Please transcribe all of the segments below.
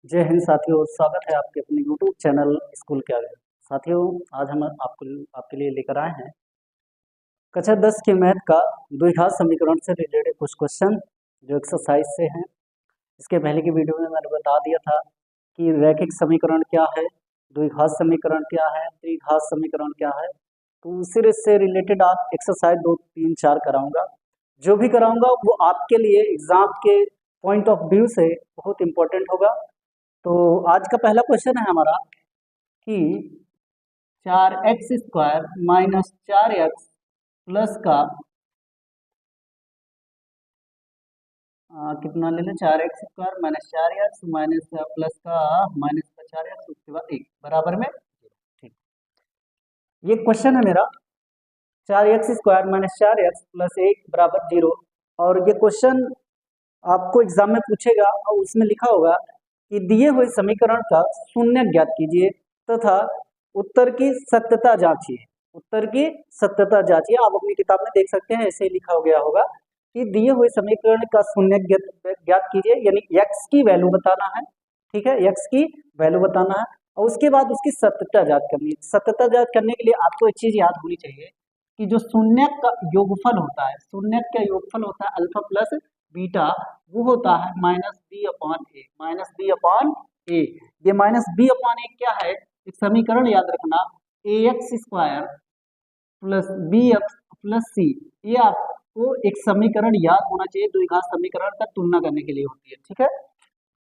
जय हिंद साथियों, स्वागत है आपके अपने यूट्यूब चैनल स्कूल के आगे। साथियों, आज हम आपके लिए लेकर आए हैं कक्षा 10 के मैथ का द्विघात समीकरण से रिलेटेड कुछ क्वेश्चन जो एक्सरसाइज से हैं। इसके पहले की वीडियो में मैंने बता दिया था कि रैखिक समीकरण क्या है, द्विघात समीकरण क्या है, त्रिघात समीकरण क्या है। तो उसी से रिलेटेड आप एक्सरसाइज 2, 3, 4 कराऊंगा। जो भी कराऊंगा वो आपके लिए एग्जाम के पॉइंट ऑफ व्यू से बहुत इंपॉर्टेंट होगा। तो आज का पहला क्वेश्चन है हमारा कि 4x² माइनस 4x प्लस का कितना ले लें, 4x² minus 4x minus plus का माइनस का 4x, उसके बाद 1 बराबर में। ठीक, ये क्वेश्चन है मेरा 4x² माइनस 4x प्लस 1 बराबर 0। और ये क्वेश्चन आपको एग्जाम में पूछेगा और उसमें लिखा होगा कि दिए हुए समीकरण का शून्य ज्ञात कीजिए तथा उत्तर की सत्यता जांचिए। उत्तर की सत्यता जांचिए। आप अपनी किताब में देख सकते हैं, ऐसे ही लिखा हो गया होगा कि दिए हुए समीकरण का शून्य ज्ञात कीजिए, यानी x की वैल्यू बताना है। ठीक है, x की वैल्यू बताना है और उसके बाद उसकी सत्यता जांच करनी है। सत्यता जांच करने के लिए आपको एक चीज याद होनी चाहिए कि जो शून्य का योगफल होता है, शून्य का योगफल होता है अल्फा प्लस बीटा, वो होता है माइनस बी अपॉन ए। माइनस बी अपॉन ए, ये माइनस बी अपॉन ए क्या है, एक समीकरण याद रखना, ax² plus B X plus C. ये आपको एक समीकरण याद होना चाहिए, द्विघात समीकरण का तुलना करने के लिए होती है। ठीक है,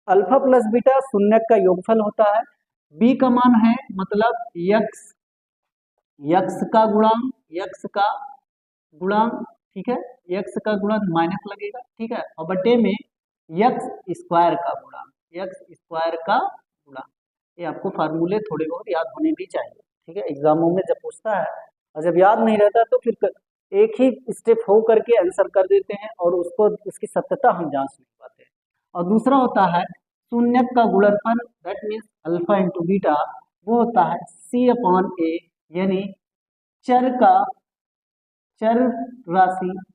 अल्फा प्लस बीटा शून्य का योगफल होता है, बी का मान है मतलब यक्स, यक्स का गुणांक, यक्स का गुणांक। ठीक है, यक्स का गुणांक माइनस लगेगा। ठीक है, और बटे में यक्स स्क्वायर का गुणांक, यक्स स्क्वायर का गुणांक। ये आपको फार्मूले थोड़े बहुत याद होने भी चाहिए। ठीक है, एग्जामों में जब पूछता है और जब याद नहीं रहता तो फिर एक ही स्टेप हो करके आंसर कर देते हैं और उसको उसकी सत्यता हम जांच नहीं पाते। और दूसरा होता है शून्य का गुणनफल, that means alpha into beta, वो होता है सी अपॉन ए, यानी चर का चर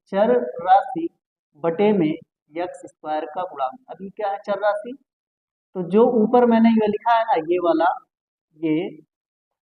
चर राशि बटे में यक्स स्क्वायर का गुणांक। अभी क्या है चर राशि, तो जो ऊपर मैंने ये लिखा है ना, ये वाला, ये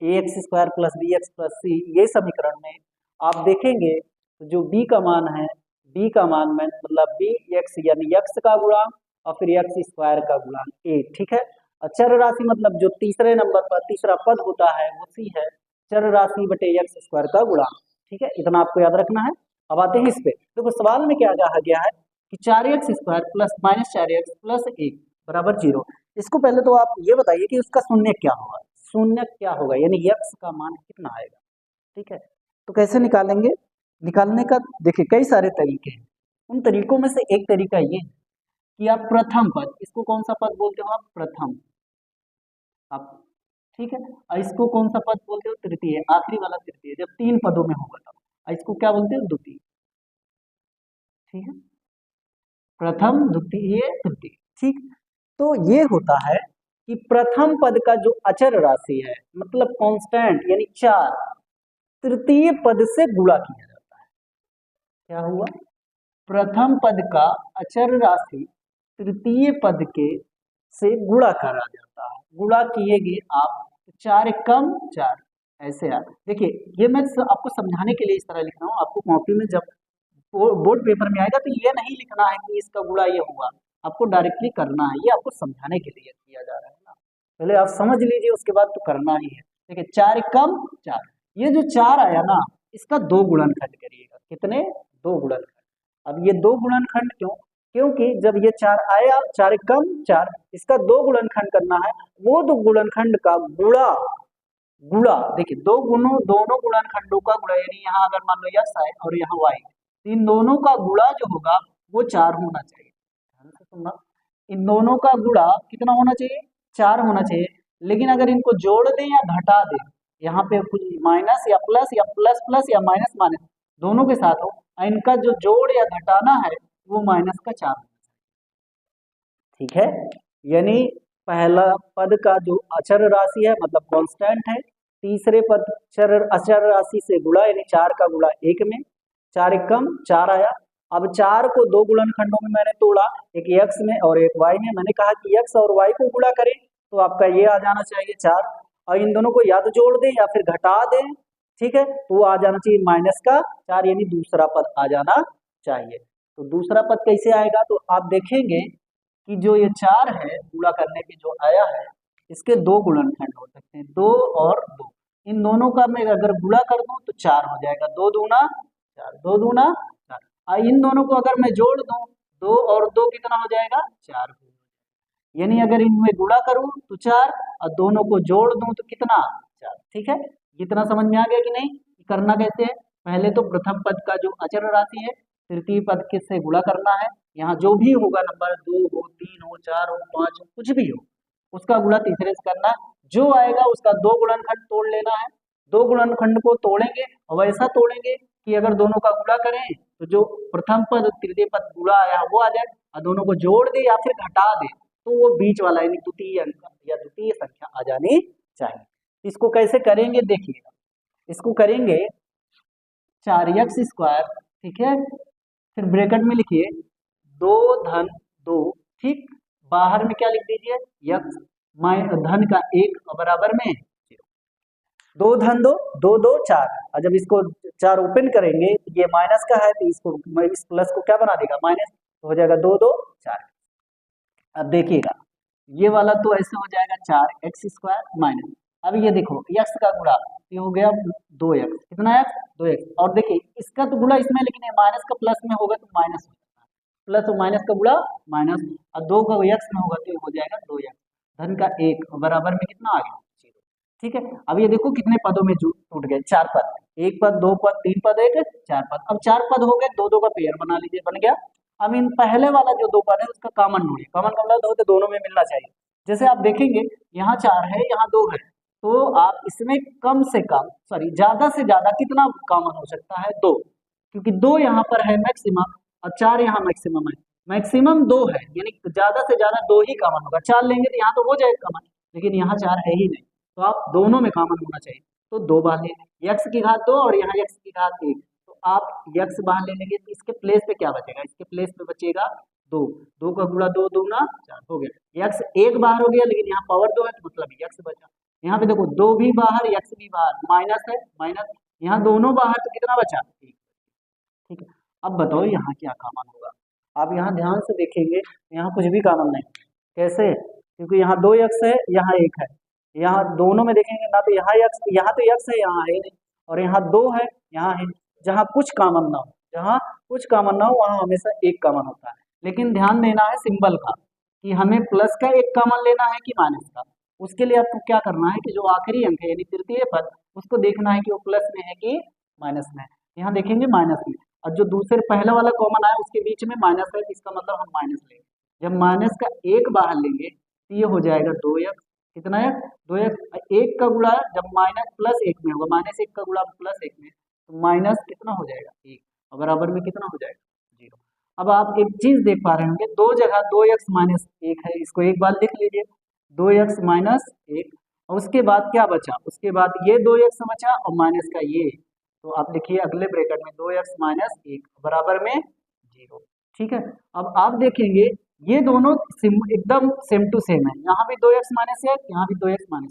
ax² plus B X plus C, ये समीकरण में आप देखेंगे तो जो b का मान है, b का मान में मतलब बी एक्स यानी यक्स का गुणांक और फिर यक्स² का गुणांक a। ठीक है, और चर राशि मतलब जो तीसरे नंबर पर तीसरा पद होता है वो c है, चर राशि बटे यक्स² का गुणांक। ठीक है, इतना आपको याद रखना है। अब आते हैं इस पे। देखो सवाल में क्या कहा गया है कि 4x² plus minus 4x plus 1 बराबर 0। इसको पहले तो आप ये बताइए कि उसका शून्य क्या होगा, शून्य क्या होगा, यानी यक्स का मान कितना आएगा। ठीक है, तो कैसे निकालेंगे, निकालने का देखिए कई सारे तरीके हैं। उन तरीकों में से एक तरीका ये है कि आप प्रथम पद, इसको कौन सा पद बोलते हो आप, प्रथम आप। ठीक है, और इसको कौन सा पद बोलते हो, तृतीय, आखिरी वाला तृतीय, जब 3 पदों में होगा तब। और इसको क्या बोलते हो, द्वितीय। ठीक है, प्रथम द्वितीय तृतीय। ठीक, तो ये होता है कि प्रथम पद का जो अचर राशि है मतलब कांस्टेंट यानी 4, तृतीय पद से गुणा किया जाता है। क्या हुआ, प्रथम पद का अचर राशि तृतीय पद के से गुणा करा जाता है। गुणा किएगे आप, 4 एकम 4, ऐसे आप देखिए। ये मैं आपको समझाने के लिए इस तरह लिख रहा हूँ। आपको कॉपी में जब बोर्ड पेपर में आएगा तो ये नहीं लिखना है कि इसका गुणा ये हुआ, आपको डायरेक्टली करना है। ये आपको समझाने के लिए किया जा रहा है ना, पहले आप समझ लीजिए, उसके बाद तो करना ही है। देखिए 4 एकम 4, ये जो 4 आया ना, इसका 2 गुणनखंड करिएगा। कितने, 2 गुणनखंड। अब ये 2 गुणनखंड क्यों, क्योंकि जब ये 4 आया, 4 एकम 4, इसका 2 गुणनखंड करना है। वो 2 गुणनखंड का गुणा, गुणा देखिए दोनों गुणनखंडों का गुणा, यानी यहाँ अगर मान लो यस है और यहाँ वाई, इन दोनों का गुणा जो होगा वो 4 होना चाहिए। ध्यान से सुनना, इन दोनों का गुणा कितना होना चाहिए, 4 होना चाहिए। लेकिन अगर इनको जोड़ दें या घटा दें, यहाँ पे कुछ माइनस या प्लस प्लस या माइनस माइनस दोनों के साथ हो, इनका जो जोड़ या घटाना है वो माइनस का 4 होना चाहिए। ठीक है, यानी पहला पद का जो अचर राशि है मतलब कांस्टेंट है, तीसरे पद अचर राशि से गुणा, यानी 4 का गुणा 1 में, 4 एकम 4 आया, अब 4 को 2 गुणनखंडों में मैंने तोड़ा, एक x में और एक y में। मैंने कहा कि x और y को गुणा करें तो आपका ये आ जाना चाहिए 4, और इन दोनों को या तो जोड़ दें या फिर घटा दें, ठीक है, तो वो आ जाना चाहिए माइनस का 4, यानी दूसरा पद आ जाना चाहिए। तो दूसरा पद कैसे आएगा, तो आप देखेंगे कि जो ये 4 है गुणा करने पे जो आया है, इसके 2 गुणनखंड हो सकते हैं, 2 और 2, इन दोनों का मैं अगर गुणा कर दूं तो 4 हो जाएगा, 2 दूना 4, 2 दूना 4। इन दोनों को अगर मैं जोड़ दूं, 2 और 2 कितना हो जाएगा 4, यानी अगर इनमें गुणा करूं तो 4 और दोनों को जोड़ दूं तो कितना 4। ठीक है, इतना समझ में आ गया कि नहीं, करना कैसे है, पहले तो प्रथम पद का जो अचर राशि है तृतीय पद किससे गुणा करना है, यहाँ जो भी होगा नंबर 2 हो 3 हो 4 हो 5 हो कुछ भी हो, उसका गुणा तीसरे से करना, जो आएगा उसका 2 गुणनखंड तोड़ लेना है। 2 गुणनखंड को तोड़ेंगे और वैसा तोड़ेंगे कि अगर दोनों का गुणा करें तो जो प्रथम पद तृतीय पद गुणा आया वो आ जाए, और दोनों को जोड़ दे या फिर घटा दे तो वो बीच वाला यानी द्वितीय अंक या द्वितीय संख्या आ जानी चाहिए। इसको कैसे करेंगे देखिएगा, इसको करेंगे 4x², ठीक है, फिर ब्रैकेट में लिखिए 2 धन 2, ठीक, बाहर में क्या लिख दीजिए x धन का 1 बराबर में 2 धन 2, 2 2 4, और जब इसको 4 ओपन करेंगे तो ये माइनस का है तो इसको इस प्लस को क्या बना देगा माइनस, तो हो जाएगा 2 2 4। अब देखिएगा ये वाला तो ऐसे हो जाएगा 4x² माइनस, अब ये देखो x का गुणा, ये हो गया 2x, कितना x 2x, और देखिए इसका तो गुणा इसमें, लेकिन ये माइनस का प्लस में होगा तो माइनस हो जाएगा, प्लस और माइनस का गुणा माइनस, और 2 का x में होगा तो ये हो जाएगा 2x धन का 1 बराबर में कितना आ गया 0। ठीक है, अब ये देखो कितने पदों में टूट गए, 4 पद, 1 पद 2 पद 3 पद 1 4 पद, अब 4 पद हो गए, 2 2 का पेयर बना लीजिए, बन गया। अब इन पहले वाला जो 2 पद है उसका कॉमन ढूंढिए, कॉमन का मतलब 2 तो दोनों में मिलना चाहिए। जैसे आप देखेंगे यहाँ 4 है यहाँ 2 है, तो आप इसमें कम से कम ज्यादा से ज्यादा कितना कॉमन हो सकता है 2, क्योंकि 2 यहाँ पर है मैक्सिमम और 4 यहाँ मैक्सिमम है, मैक्सिमम 2 है, यानी ज्यादा से ज्यादा 2 ही कॉमन होगा। 4 लेंगे तो यहाँ तो हो जाएगा कॉमन, लेकिन यहाँ 4 है ही नहीं, तो आप दोनों में कॉमन होना चाहिए, तो 2 बार ले, x की घात 2 और यहाँ x की घात 1, तो आप x बाहर ले लेंगे तो इसके प्लेस पे क्या बचेगा, इसके प्लेस पे बचेगा 2, 2 का गुणा 2 दूना 4 हो गया, x 1 बाहर हो गया, लेकिन यहाँ पावर 2 है तो मतलब x बचा। यहाँ पे देखो 2 भी बाहर x भी बाहर, माइनस है माइनस, यहाँ दोनों बाहर तो कितना बचा 1। ठीक है, अब बताओ यहाँ क्या कॉमन होगा, आप यहाँ ध्यान से देखेंगे यहाँ कुछ भी कॉमन नहीं, कैसे, क्योंकि यहाँ 2x है यहाँ 1 है, यहाँ दोनों में देखेंगे ना तो यहाँ तो x है यहाँ है नहीं, और यहाँ 2 है यहाँ है, जहाँ कुछ कॉमन ना हो, जहाँ कुछ कॉमन ना हो वहाँ हमेशा एक कॉमन होता है, लेकिन ध्यान देना है सिंबल का कि हमें प्लस का एक कॉमन लेना है कि माइनस का। उसके लिए आपको क्या करना है कि जो आखिरी अंक है यानी तृतीय पद उसको देखना है कि वो प्लस में है कि माइनस में है, यहाँ देखेंगे माइनस में, और जो दूसरे पहले वाला कॉमन आया उसके बीच में माइनस है, इसका मतलब हम माइनस लेंगे, जब माइनस का 1 बाहर लेंगे तो ये हो जाएगा 2x, कितना है 2x, 1 का गुणा जब माइनस प्लस 1 में होगा, -1 का गुणा प्लस 1 में, तो माइनस कितना हो जाएगा 1, और बराबर में कितना हो जाएगा 0। अब आप एक चीज देख पा रहे होंगे, 2 जगह 2x - 1 है, इसको एक बार लिख लीजिए 2x - 1, और उसके बाद क्या बचा, उसके बाद ये 2x बचा और माइनस का ये, तो आप देखिए अगले ब्रैकेट में 2x - 1 बराबर में 0। ठीक है, अब आप देखेंगे ये दोनों एकदम सेम टू सेम है, यहाँ भी 2x - 1 यहाँ भी 2x - 1,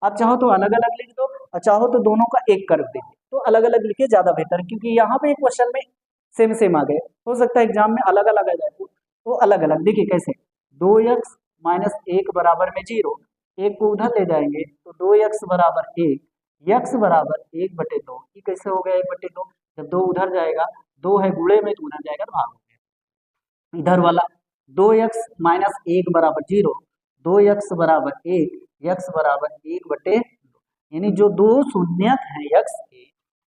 आप चाहो तो अलग अलग लिख दो और चाहो तो दोनों का एक कर दीजिए, तो अलग अलग लिखे ज्यादा बेहतर, क्योंकि यहाँ पे एक क्वेश्चन में सेम सेम आ गए, हो सकता है एग्जाम में अलग अलग आ जाए, तो अलग अलग देखिए कैसे, 2x - 1 बराबर में 0, 1 को उधर ले जाएंगे तो 2x बराबर 1, x बराबर 1/2, ये कैसे हो गया 1/2, जब 2 उधर जाएगा 2 है गुणे में तो उधर जाएगा तो भाग हो गया, इधर वाला 2x - 1 बराबर 0, 2x बराबर 1, x बराबर 1/2, यानी जो 2 शून्यक है x के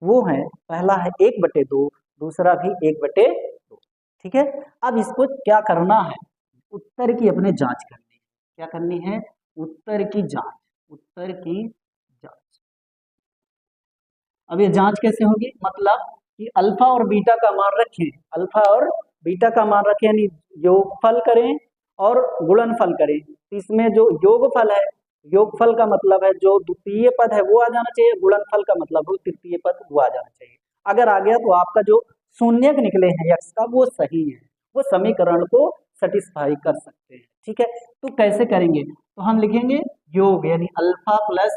वो है, पहला है 1/2, दूसरा भी 1/2। ठीक है, अब इसको क्या करना है, उत्तर की अपने जांच करनी है, क्या करनी है उत्तर की जांच, उत्तर की जांच। अब ये जांच कैसे होगी, मतलब कि अल्फा और बीटा का मान रखें, अल्फा और बीटा का मान रखें, यानी योगफल करें और गुणनफल करें, इसमें जो योगफल है, योगफल का मतलब है जो द्वितीय पद है वो आ जाना चाहिए, गुणनफल का मतलब हो तृतीय पद वो आ जाना चाहिए। अगर आ गया तो आपका जो शून्यक निकले हैं यक्स का वो सही है, वो समीकरण को सेटिस्फाई कर सकते हैं। ठीक है, तो कैसे करेंगे, तो हम लिखेंगे योग यानी alpha plus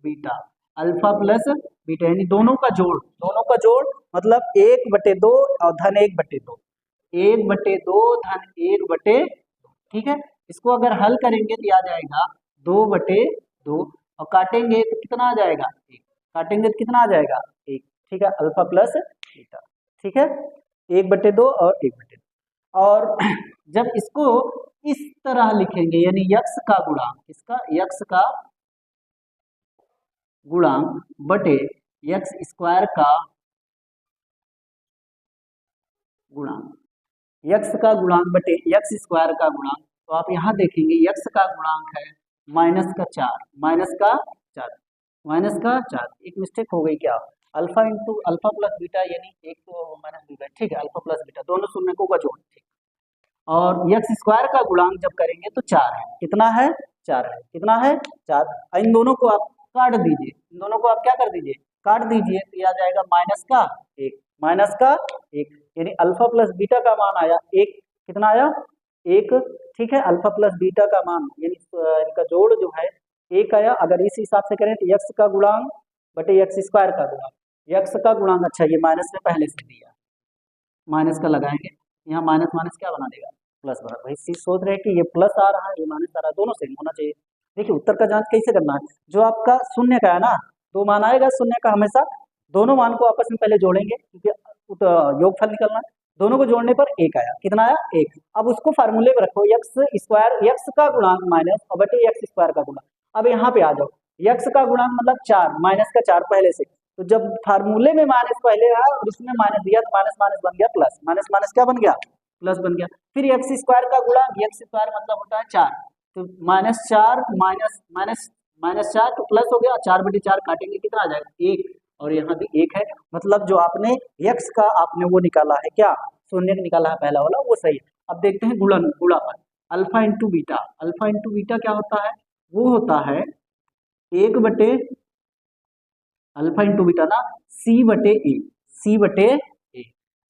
beta, alpha plus beta यानी दोनों का जोड़, दोनों का जोड़ मतलब 1/2 और धन 1/2, 1/2 धन 1/2। ठीक है, इसको अगर हल करेंगे तो आ जाएगा 2/2 और काटेंगे तो कितना आ जाएगा 1, काटेंगे तो कितना आ जाएगा 1। ठीक है, अल्फा प्लस बीटा। ठीक है, 1/2 और 1/2। और जब इसको इस तरह लिखेंगे यानी यक्स का गुणांक, इसका यक्स का गुणांक बटे यक्स स्क्वायर का गुणांक, यक्स का गुणांक बटे यक्स स्क्वायर का गुणांक, तो आप यहाँ देखेंगे यक्स का गुणांक है -4, -4, एक मिस्टेक हो गई क्या, alpha into alpha plus beta यानी एक तो माइनस बीटा। ठीक है, अल्फा प्लस बीटा दोनों शून्यकों का जोड़। ठीक, और यक्स स्क्वायर का गुणांक जब करेंगे तो 4 है, कितना है 4 है, कितना है 4। इन दोनों को आप काट दीजिए, इन दोनों को आप क्या कर दीजिए काट दीजिए, तो यह आ जाएगा -1, -1 यानी अल्फा प्लस बीटा का मान आया 1, कितना आया 1। ठीक है, अल्फा प्लस बीटा का मान यानी इनका जोड़ जो है 1 आया। अगर इस हिसाब से करें तो यक्स का गुणांक बटे यक्स स्क्वायर का गुणांक, यक्स का गुणांक, अच्छा ये माइनस में पहले से दिया, माइनस का लगाएंगे, यहाँ माइनस माइनस क्या बना देगा प्लस बना। भाई चीज सोच रहे हैं कि ये प्लस आ रहा है ये माइनस आ रहा है, दोनों सेम होना चाहिए। देखिए उत्तर का जांच कैसे करना है, जो आपका शून्य का है ना, दो मान आएगा शून्य का, हमेशा दोनों मान को आपस में पहले जोड़ेंगे क्योंकि योगफल निकलना है। दोनों को जोड़ने पर 1 आया, कितना आया 1। अब उसको फार्मूले में रखो, यक्स स्क्वायर, यक्स का गुणांक माइनस और बटे यक्स स्क्वायर का गुणांक। अब यहाँ पे आ जाओ, यक्स का गुणांक मतलब 4, माइनस का 4 पहले से, तो जब फार्मूले में माइनस पहले आया और इसमें माइनस दिया तो माइनस माइनस बन गया प्लस, माइनस माइनस क्या बन गया प्लस बन गया। फिर एक्स स्क्वायर का गुणांक, एक्स स्क्वायर मतलब होता है 4, तो -4 -4 तो प्लस हो गया, 4/4 काटेंगे कितना आ जाएगा 1, और यहाँ भी 1 है। मतलब जो आपने एक्स का आपने वो निकाला है क्या, शून्य निकाला है पहला वाला, वो सही है। अब देखते हैं गुणापन, alpha into beta, alpha into beta क्या होता है, वो होता है 1/, अल्फा इंटू बीटा ना C/A, C/A,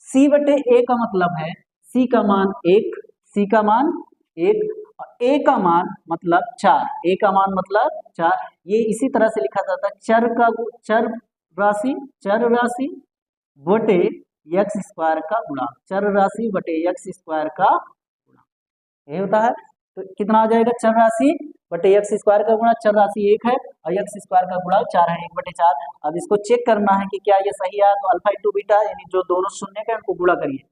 C/A का मतलब है C का मान 1, C का मान 1 और A का मान मतलब 4, A का मान मतलब 4। ये इसी तरह से लिखा जाता है चर राशि बटे एक्स स्क्वायर का गुणांक, चर राशि बटे एक्स स्क्वायर का गुणांक, ये होता है। तो कितना आ जाएगा, चर राशि बटे एक्स स्क्वायर का गुणा, चर राशि 1 है और एक्स स्क्वायर का गुणा 4 है, 1/4। अब इसको चेक करना है कि क्या ये सही है, तो अल्फा इंटू बीटा यानी जो दोनों शून्य का उनको गुणा करिए,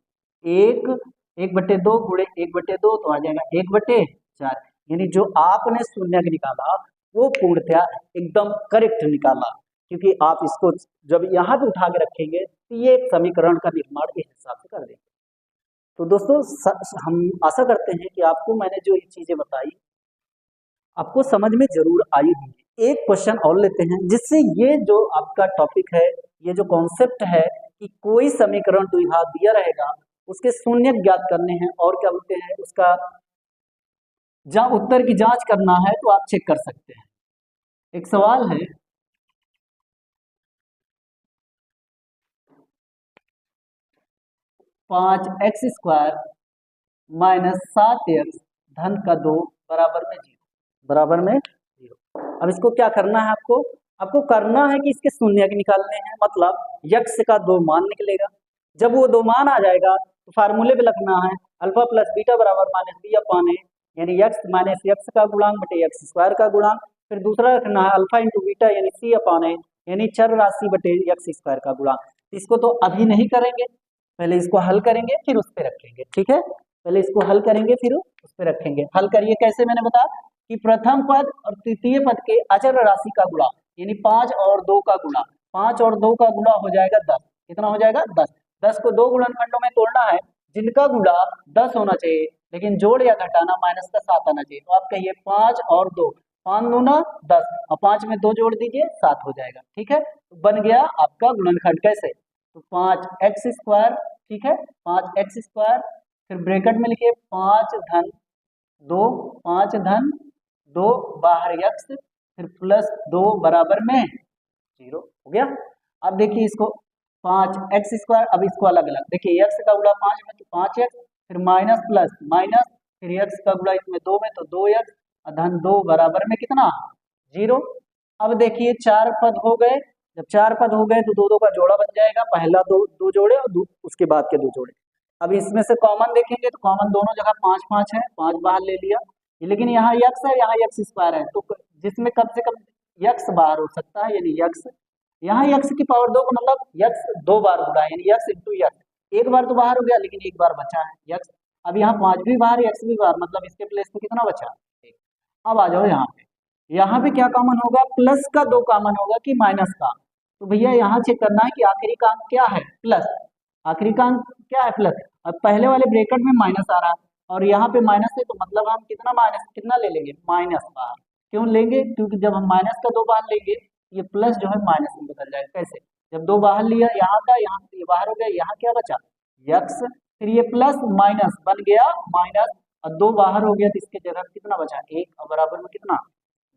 1/2 गुणे 1/2 तो आ जाएगा 1/4, यानी जो आपने शून्य निकाला वो पूर्णतया एकदम करेक्ट निकाला, क्योंकि आप इसको जब यहाँ पे उठा के रखेंगे तो ये एक समीकरण का निर्माण इस हिसाब से कर देंगे। तो दोस्तों हम आशा करते हैं कि आपको मैंने जो ये चीजें बताई आपको समझ में जरूर आई होंगी। एक क्वेश्चन और लेते हैं जिससे ये जो आपका टॉपिक है, ये जो कॉन्सेप्ट है कि कोई समीकरण द्विघात दिया रहेगा उसके शून्य ज्ञात करने हैं और क्या बोलते हैं उसका जहां उत्तर की जांच करना है तो आप चेक कर सकते हैं। एक सवाल है, (5x² - 7x धन का 2 बराबर में 0। अब इसको क्या करना है, आपको करना है कि इसके शून्य निकालने हैं, मतलब यक्स का 2 मान निकलेगा। जब वो 2 मान आ जाएगा तो फार्मूले पे लगना है अल्फा प्लस बीटा बराबर -b/a, यानी x माइनस एक्स का गुणांक बटे एक्स स्क्वायर का गुणांक। फिर दूसरा रखना है अल्फा इंटू बीटा यानी c/a, यानी चर राशि बटे एक्स स्क्वायर का गुणांक। इसको तो अभी नहीं करेंगे, पहले इसको हल करेंगे फिर उस पर रखेंगे। ठीक है, पहले इसको हल करेंगे फिर उस पर रखेंगे। हल करिए कैसे, मैंने बताया कि प्रथम पद और तृतीय पद के अचर राशि का गुणा यानी 5 और 2 का गुणा, 5 और 2 का गुणा हो जाएगा 10। कितना हो जाएगा 10। 10 को 2 गुणनखंडों में तोड़ना है जिनका गुणा 10 होना चाहिए, लेकिन जोड़ या घटाना -7 आना चाहिए। तो आप कहिए 5 और 2, 5 दूना 10 और 5 में 2 जोड़ दीजिए 7 हो जाएगा। ठीक है, तो बन गया आपका गुणनखंड। कैसे, तो 5x², ठीक है 5x², फिर ब्रैकेट में लिखिए 5 धन 2, 5 धन 2 बाहर x, फिर प्लस 2 बराबर में 0 हो गया। अब देखिए इसको 5x²। अब इसको अलग अलग देखिए, x का गुणा 5 में तो 5x, फिर माइनस प्लस माइनस, फिर x का गुणा इसमें 2 में तो 2x, धन 2 बराबर में कितना 0। अब देखिए 4 पद हो गए, जब 4 पद हो गए तो दो दो का जोड़ा बन जाएगा, पहला दो जोड़े और उसके बाद के 2 जोड़े। अब इसमें से कॉमन देखेंगे तो कॉमन दोनों जगह 5 5 है, 5 बाहर ले लिया, लेकिन यहाँ x है, यहाँ x² है, तो जिसमें कम से कम x बाहर हो सकता है, यानी x, यहाँ x की पावर 2 का मतलब x 2 बार होगा, यानी x इंटू x, एक बार तो बाहर हो गया लेकिन एक बार बचा है x। अब यहाँ 5 भी बाहर, x भी बाहर, मतलब इसके प्लेस पे कितना बचा। अब आ जाओ यहाँ पे क्या कॉमन होगा, प्लस का 2 कॉमन होगा कि माइनस का, तो भैया यहाँ चेक करना है कि आखिरी का अंक क्या है, प्लस, आखिरी का अंक क्या है प्लस। अब पहले वाले ब्रैकेट में माइनस आ रहा है और यहाँ पे माइनस है, तो मतलब हम कितना ले लेंगे, माइनस बाहर। क्यों लेंगे, क्योंकि जब हम माइनस का 2 बाहर लेंगे ये प्लस जो है माइनस में बदल जाएगा। कैसे, जब 2 बाहर लिया यहाँ का, यहाँ से ये बाहर हो गया, यहाँ क्या बचा x, फिर ये प्लस माइनस बन गया माइनस, और 2 बाहर हो गया तो इसके जगह कितना बचा 1, और बराबर में कितना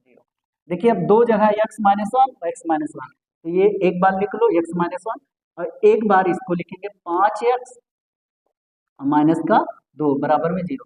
0। देखिए अब 2 जगह x -1 और x -1, तो ये एक बार लिख लो x -1, और एक बार इसको लिखेंगे 5x माइनस का 2 बराबर में 0।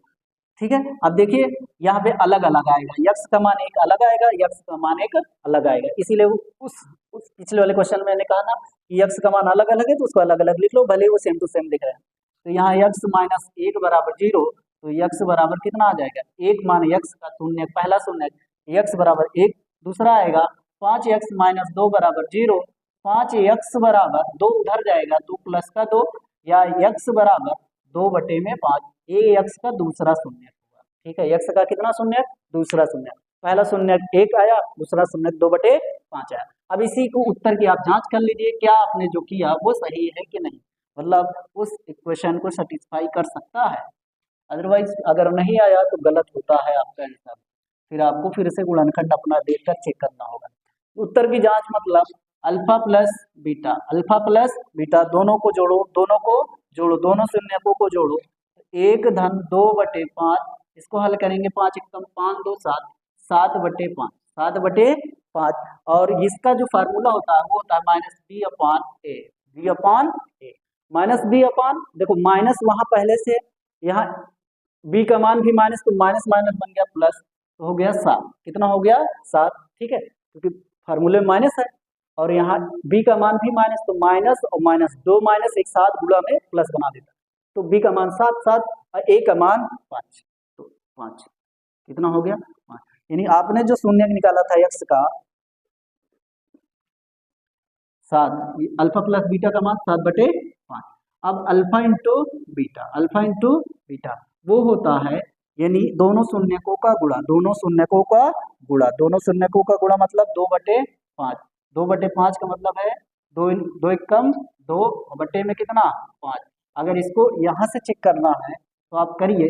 ठीक है, अब देखिए यहाँ पे अलग अलग आएगा, x का मान एक अलग आएगा, x का मान एक अलग आएगा, इसीलिए उस पिछले वाले क्वेश्चन में मैंने कहा ना कि x का मान अलग अलग है तो उसको अलग अलग लिख लो, भले वो सेम टू सेम दिख रहा है। तो यहाँ x -1 बराबर 0, तो x बराबर कितना आ जाएगा, एक मान x का शून्य, पहला शून्य, x बराबर 1, दूसरा आएगा 5x - 2 बराबर 0, 5x बराबर 2 उधर जाएगा तो प्लस का 2, या x बराबर 2/5, ये x का दूसरा शून्य होगा। ठीक है, x का कितना शून्य, दूसरा शून्य, पहला शून्य 1 आया, दूसरा शून्य 2/5 आया। अब इसी को उत्तर की आप जांच कर लीजिए, क्या आपने जो किया वो सही है कि नहीं, मतलब उस इक्वेशन को सेटिस्फाई कर सकता है। अदरवाइज अगर नहीं आया तो गलत होता है आपका आंसर, फिर आपको फिर से गुणनखंड अपना देखकर चेक करना होगा। उत्तर की जांच मतलब अल्फा प्लस बीटा दोनों को जोड़ो, दोनों शून्यकों को जोड़ो, 1 धन 2/5, इसको हल करेंगे 5 एकम 5 2 7, 7/5, और इसका जो फार्मूला होता है वो होता है -b/a, देखो माइनस वहां पहले से, यहाँ b का मान भी माइनस, तो माइनस माइनस बन गया प्लस, तो हो गया 7, कितना हो गया 7। ठीक है, क्योंकि फार्मूले में माइनस है, और यहाँ b का मान भी माइनस, तो माइनस और माइनस, 2 माइनस एक साथ गुणा में प्लस बना देता, तो b का मान 7 और a का मान 5, तो 5 कितना हो गया 5, यानी आपने जो शून्य निकाला था x का 7, अल्फा प्लस बीटा का मान 7/5। अब अल्फा इंटू बीटा वो होता है, यानी दोनों शून्यकों का गुणा, दोनों शून्यकों का गुणा मतलब 2/5, 2/5 का मतलब है 2 एकम 2 बटे में कितना 5। अगर इसको यहाँ से चेक करना है तो आप करिए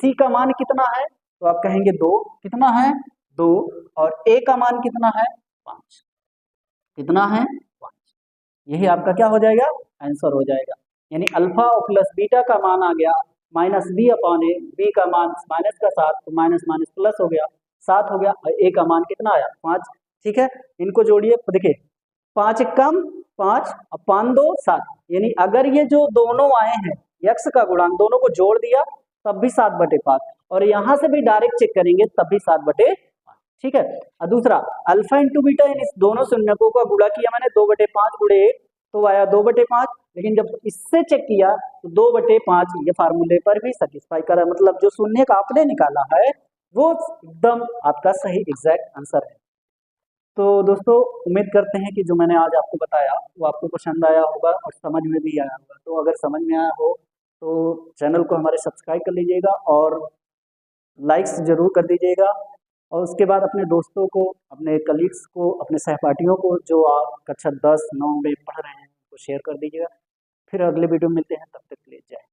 C का मान कितना है, तो आप कहेंगे 2, कितना है 2, और a का मान कितना है 5, कितना है 5, यही आपका क्या हो जाएगा आंसर हो जाएगा। यानी अल्फा और प्लस बीटा का मान आ गया -b/a, b का मान माइनस का 7, तो माइनस माइनस प्लस हो गया 7 हो गया, और a का मान कितना आया 5। ठीक है, इनको जोड़िए, देखिए 5 एकम 5 और 5 2 7, यानी अगर ये जो दोनों आए हैं x का गुणांक दोनों को जोड़ दिया तब भी 7/5, और यहाँ से भी डायरेक्ट चेक करेंगे तब भी 7/5। ठीक है, और दूसरा अल्फा इंटू बीटा, यानी दोनों शून्यकों का गुणा किया मैंने 2/5 गुणे 1, तो आया 2/5, लेकिन जब इससे चेक किया तो 2/5 ये फार्मूले पर भी सेटिस्फाई करा, मतलब जो शून्य का आपने निकाला है वो एकदम आपका सही एग्जैक्ट आंसर है। तो दोस्तों उम्मीद करते हैं कि जो मैंने आज आपको बताया वो आपको पसंद आया होगा और समझ में भी आया होगा। तो अगर समझ में आया हो तो चैनल को हमारे सब्सक्राइब कर लीजिएगा और लाइक्स जरूर कर दीजिएगा, और उसके बाद अपने दोस्तों को, अपने कलीग्स को, अपने सहपाठियों को जो आप कक्षा 10 9 में पढ़ रहे हैं उनको शेयर कर दीजिएगा। फिर अगले वीडियो में मिलते हैं, तब तक के लिए जय हिंद।